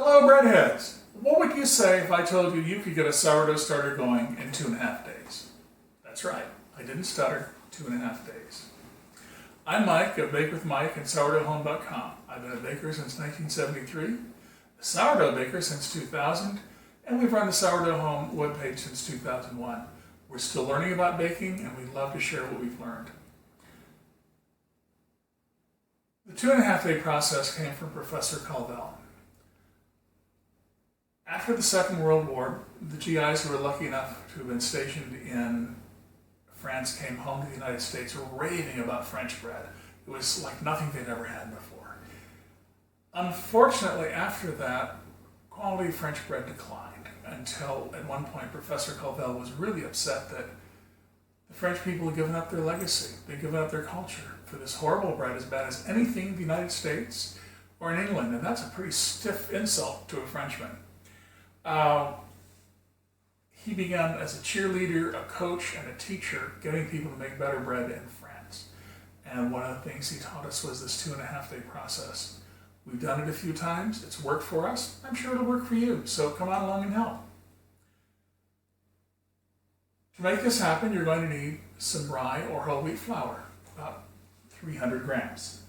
Hello, breadheads! What would you say if I told you you could get a sourdough starter going in 2.5 days? That's right, I didn't stutter, 2.5 days. I'm Mike of Bake with Mike and SourdoughHome.com. I've been a baker since 1973, a sourdough baker since 2000, and we've run the Sourdough Home webpage since 2001. We're still learning about baking, and we'd love to share what we've learned. The 2.5 day process came from Professor Calvel. After the Second World War, the GIs who were lucky enough to have been stationed in France came home to the United States raving about French bread. It was like nothing they'd ever had before. Unfortunately, after that, quality of French bread declined until at one point Professor Calvel was really upset that the French people had given up their legacy. They'd given up their culture for this horrible bread as bad as anything in the United States or in England, and that's a pretty stiff insult to a Frenchman. He began as a cheerleader, a coach, and a teacher, getting people to make better bread in France. And one of the things he taught us was this 2.5 day process. We've done it a few times. It's worked for us. I'm sure it'll work for you. So come on along and help. To make this happen, you're going to need some rye or whole wheat flour, about 300 grams.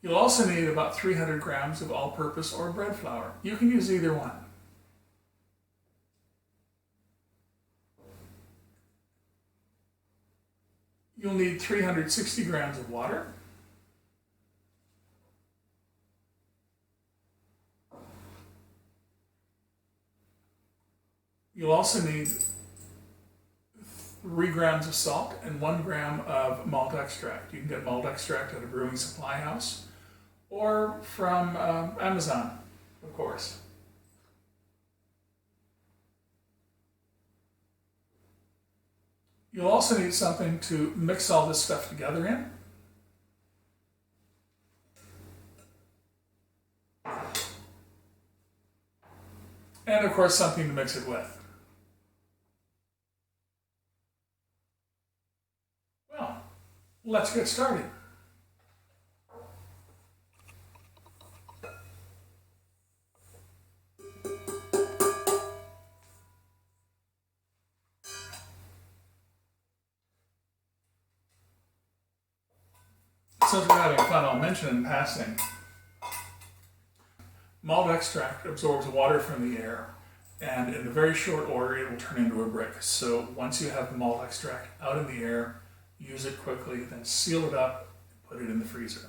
You'll also need about 300 grams of all-purpose or bread flour. You can use either one. You'll need 360 grams of water. You'll also need 3 grams of salt and 1 gram of malt extract. You can get malt extract at a brewing supply house or from Amazon, of course. You'll also need something to mix all this stuff together in. And of course, something to mix it with. Well, let's get started. Since we're having fun, I'll mention in passing, malt extract absorbs water from the air, and in a very short order it will turn into a brick. So once you have the malt extract out in the air, use it quickly, then seal it up, and put it in the freezer.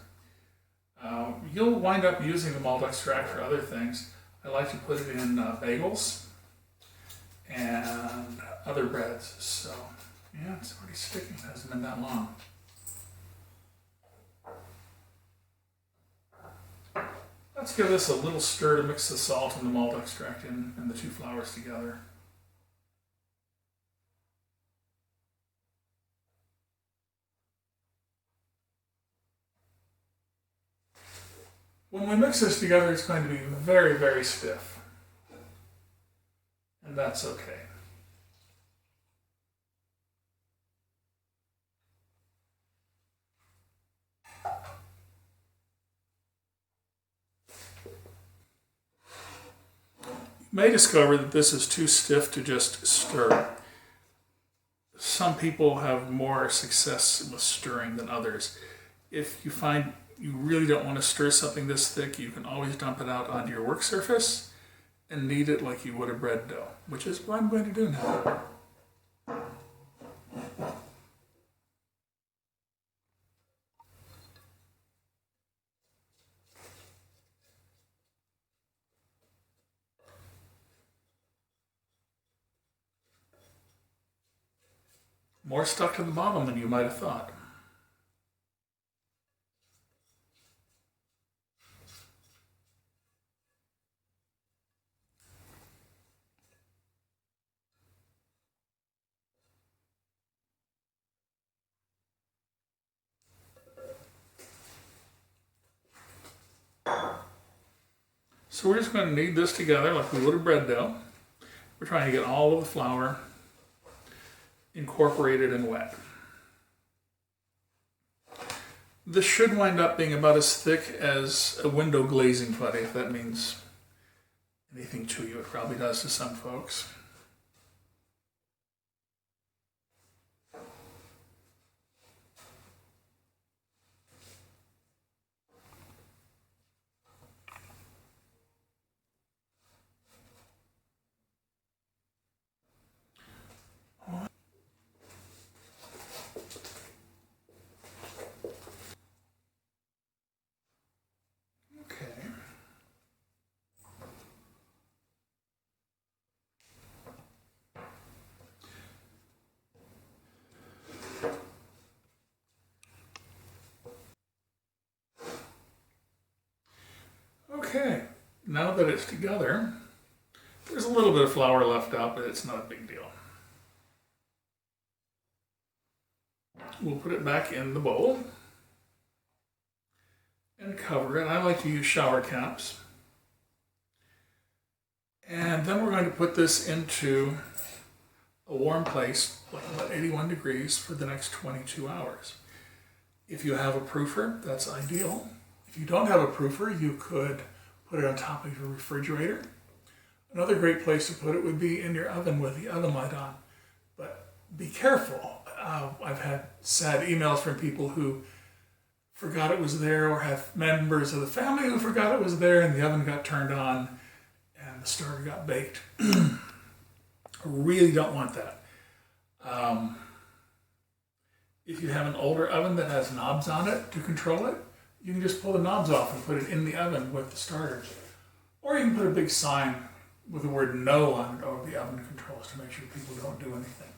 You'll wind up using the malt extract for other things. I like to put it in bagels and other breads. So yeah, it's already sticking, it hasn't been that long. Let's give this a little stir to mix the salt and the malt extract in and the two flours together. When we mix this together, it's going to be very, very stiff. And that's okay. You may discover that this is too stiff to just stir. Some people have more success with stirring than others. If you find you really don't want to stir something this thick, you can always dump it out onto your work surface and knead it like you would a bread dough, which is what I'm going to do now. More stuck to the bottom than you might have thought. So we're just going to knead this together like we would a bread dough. We're trying to get all of the flour incorporated and wet. This should wind up being about as thick as a window glazing putty, if that means anything to you. It probably does to some folks. Okay. Okay, now that it's together, there's a little bit of flour left out, but it's not a big deal. We'll put it back in the bowl and cover it. I like to use shower caps. And then we're going to put this into a warm place, like about 81 degrees, for the next 22 hours. If you have a proofer, that's ideal. If you don't have a proofer, you could put it on top of your refrigerator. Another great place to put it would be in your oven with the oven light on. But be careful. I've had sad emails from people who forgot it was there, or have members of the family who forgot it was there, and the oven got turned on and the starter got baked. I really don't want that. If you have an older oven that has knobs on it to control it, you can just pull the knobs off and put it in the oven with the starter. Or you can put a big sign with the word no on it over the oven controls to make sure people don't do anything.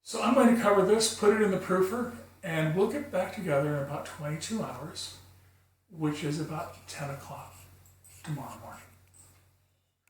So I'm going to cover this, put it in the proofer, and we'll get back together in about 22 hours, which is about 10 o'clock tomorrow morning.